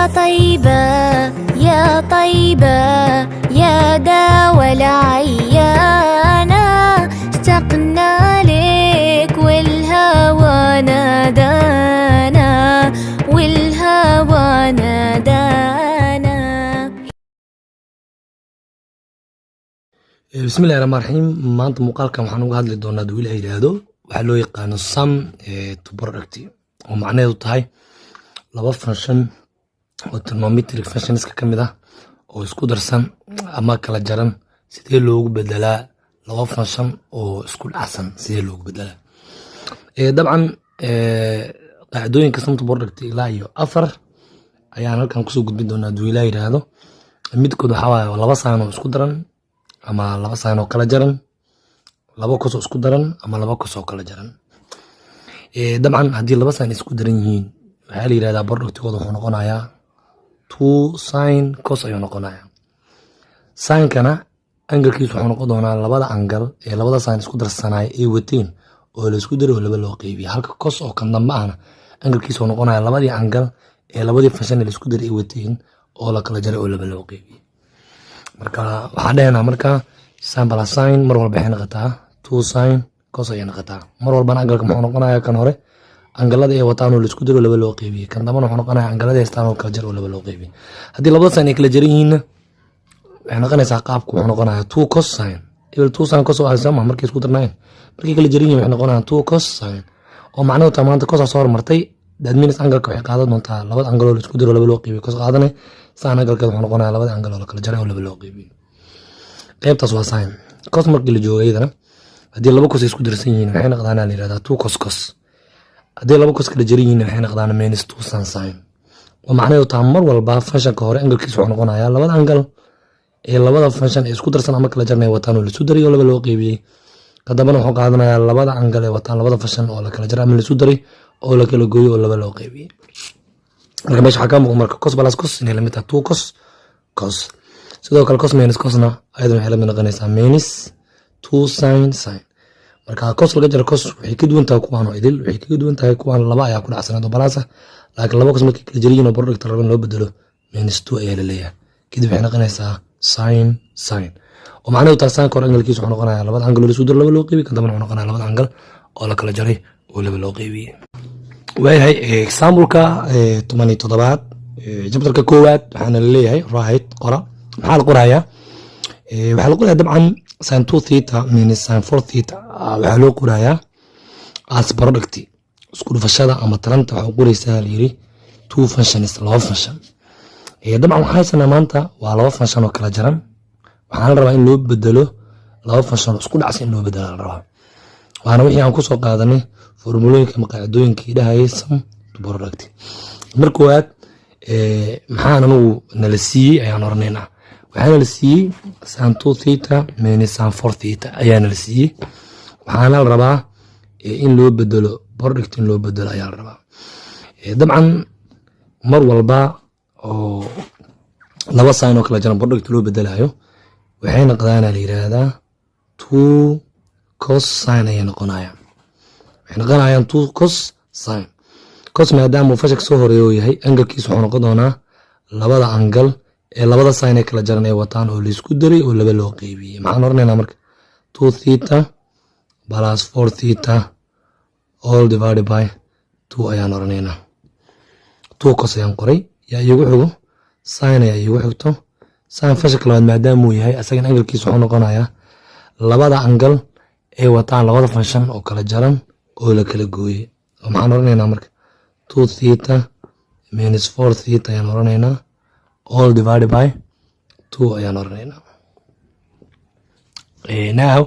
طيبة يا طيبة يا داوى العيانة اشتقنا لك والهوى نادانا والهوى نادانا. بسم الله الرحمن الرحيم. maanta muuqaalkan waxaan uga hadli doonaa dawil ay yiraahdo waxa loo yaqaano sum to product oo macnaheedu tahay laba function oo trigonometric functions ka mid ah oo isku darsan ama kala jaran sidee loogu bedelaa laba function oo isku dhacsan sidee loogu bedelaa dabcan qaacidooyinka sum to product ilaa iyo 4 ayaan halkan kusoo gudbin doonaa dawil ay yiraahdo midkood waxa waaye laba saan oo isku daran ama laba saan oo kala jaran laba kos oo isku daran ama laba kos oo kala jaran dabcan hadii laba saan isku daran yihiin waxa la yiraahdaa productkooda wuxuu noqonayaa 2 sin cos ayuu noqonayaa sin kana angle-kiisu wuxuu noqon doonaa labada angle ee labada saan isku darsanay ee wateen oo la isku daro laba loo qaybiyo halka cos oo kan dambe ahna angle-kiisu wuxuu noqonayaa labadii angle ee labadii function la isku daray ee wateen oo la kala jaray oo laba loo qaybiyo marka waxa dhaynaa marka sin plus sin mar walba waxay noqotaa 2 sin cos ay noqotaa mar walba angle-ka wuxuu noqonayaa kan hore angalada ay wataan oo la isku daro laba loo qaybiyo kan dambana wuxuu noqonayaa angalada ay istaan oo kala jar oo laba loo qaybiyo hadii labada sin ay kala jaran yihiin waxay noqonaysaa qaabku wuxuu noqonayaa 2 cos sin equal 2 sin cos oo asama markay isku darnaan markay kala jaran yihiin waxay noqonayaa 2 cos sin oo macnaheedu taa maanta cos soo hormartay that means angle-ka waxay qaadan doontaa labada angle oo la isku daro laba loo qaybiyo cos qaadanay sin angle-ka wuxuu noqonayaa labada angle oo la kala jaray oo laba loo qaybiyo qaybtaas waa sin cos markii la joogo iyadana hadii laba cos isku darsan yihiin waxay noqdaan la yiraahdaa 2 cos cos hadii laba cos kala jaran yihiin waxay noqdaan minus 2 sin sin oo macnaheedu taa mar walba function-ka hore angle-kiisu wuxuu noqonayaa labada angle ee labada function ee isku darsan ama kala jarnay wataan oo la isku daray oo laba loo qaybiyay kadibna wuxuu qaadanayaa labada angle ee wataan labada function oo la kala jaray ama la isku daray oo la kala gooyay oo laba loo qaybiyay marka meesha waxa ka muuqda marka cos plus cos inay la mid tahay 2 cos cos sidoo kale cos minus cosna ayadana waxay la mid noqonaysaa minus 2 sin sin marka cos laga jaro cos waxay ka duwan tahay kuwan oo idil waxay ka duwan tahay kuwan laba ayaa ku dhacsanado balance laakiin laba cos markii kala jariin oo product rabin loo bedelo minus 2 ayaa la leeyahay kadib waxay noqonaysaa sin sin oo macnaheedu tahay sin kor angle-kiisu wuxuu noqonayaa labada angle oo la isku daro laba loo qaybiyo kan dambana wuxuu noqonayaa labada angle oo la kala jaray oo laba loo qaybiyay waayahay example-ka 17aad chapter-ka koowaad waxaana la leeyahay right qora maxaa la qorayaa waxaa la qorayaa dabcan sin 2 theta minus sin 4 theta waxaa loo qorayaa as product isku dhufashada ama taranta waxa qoraysaa la yiri 2 functions laba function dabcan waxaa haysanaa maanta waa laba function oo kala jaran waxaan la rabaa in loo bedelo laba function isku dhacsan in loo bedelo la rabaa waana wixii aan ku soo qaadanay formulooyinka ama qaacidooyinka idhahay sum to product marka waad maxaan anagu nala siiyay ayaan oranaynaa waxaana la siiyey sin 2 theta minus sin 4 theta ayaana la siiyey waxaana la rabaa in loo bedelo product in loo bedelo ayaa la rabaa dabcan mar walba oo laba sin oo kala jaran product loo bedelayo waxay noqdaan la yiraahdaa 2 cos sin ay noqonayaan waxay noqonayaan 2 cos sin cos maadaama function soo horeeyo yahay angle-kiisu wuxuu noqon doonaa labada angle ee labada sin ee kala jaran ee wataan oo la isku daray oo laba loo qaybiyay maxaan oranaynaa marka 2 theta plus 4 theta all divided by 2 ayaan oranaynaa 2 cos ayaan qoray yaa igu xigo sin ayaa igu xigto sin function labaad maadaama uu yahay asagan angle-kiisu wuxuu noqonayaa labada angle ee wataan labada function oo kala jaran oo la kala gooyay oo maxaan oranaynaa marka 2 theta minus 4 theta ayaan oranaynaa all divided by 2 ayaan oranaynaa now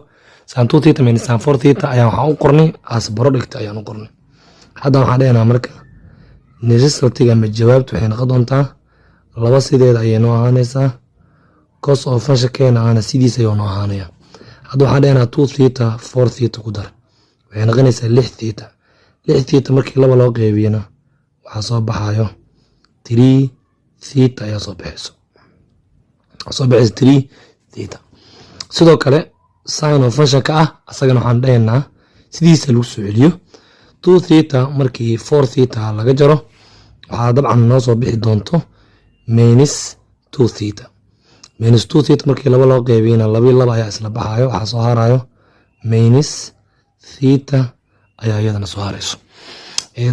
sin 2 theta minus sin 4 theta ayaan waxaan u qornay as product ayaan u qornay hadda waxaan dhahaynaa marka resultiga ama jawaabtu waxay noqon doontaa laba sideed ayay noo ahaanaysaa cos oo function keena aana sidiisa ayuu noo ahaanaya hadda waxaan dhahaynaa 2 theta 4 theta ku dar waxay noqonaysaa 6 theta 6 theta markii laba loo qaybiyana waxaa soo baxayo 3 theta ayaa soo baxayso 3 theta sidoo kale sin oo function ka ah asagana waxaan dhahaynaa sidiisa lagu soo celiyo 2 theta markii 4 theta laga jaro waxaa dabcan noo soo bixi doonto minus 2 theta minus 2 theta markii laba loo qaybiyana laba ayaa isla baxayo waxa soo harayo minus theta ayaa iyadana soo harayso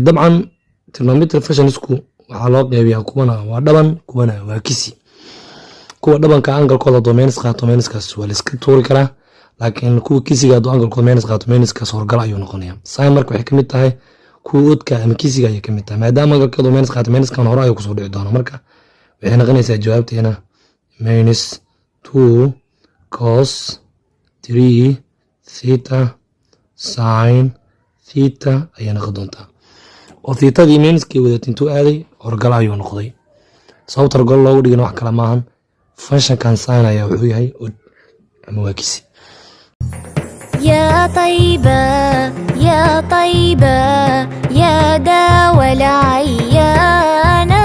dabcan trigonometric functionsku waxa loo qaybiyaa kuwana waa dhaban kuwana waa kisi kuwa dhabanka angalkooda domains qaato minuskaas waa la iska tuuri karaa laakiin kuwa kisiga do angalkooda minus qaato minuskaas horgal ayuu noqonayaa sin marka waxay kamid tahay kuwa odka ama kisiga ayay kamid tahay maadaama angalkooda minus qaato minuskan hore ayuu kusoo dhici doonaa marka waxay noqonaysaa jawaabteena minus 2 cos 3 theta sin theta ayay noqon doontaa oo thetadii minuskii wadatintuu aaday horgal ayuu noqday sababta horgal loogu dhigana wax kale maahan function sin ayaa wuxuu yahay od ama waa kisi يا طيبة يا طيبة يا داوى العيانة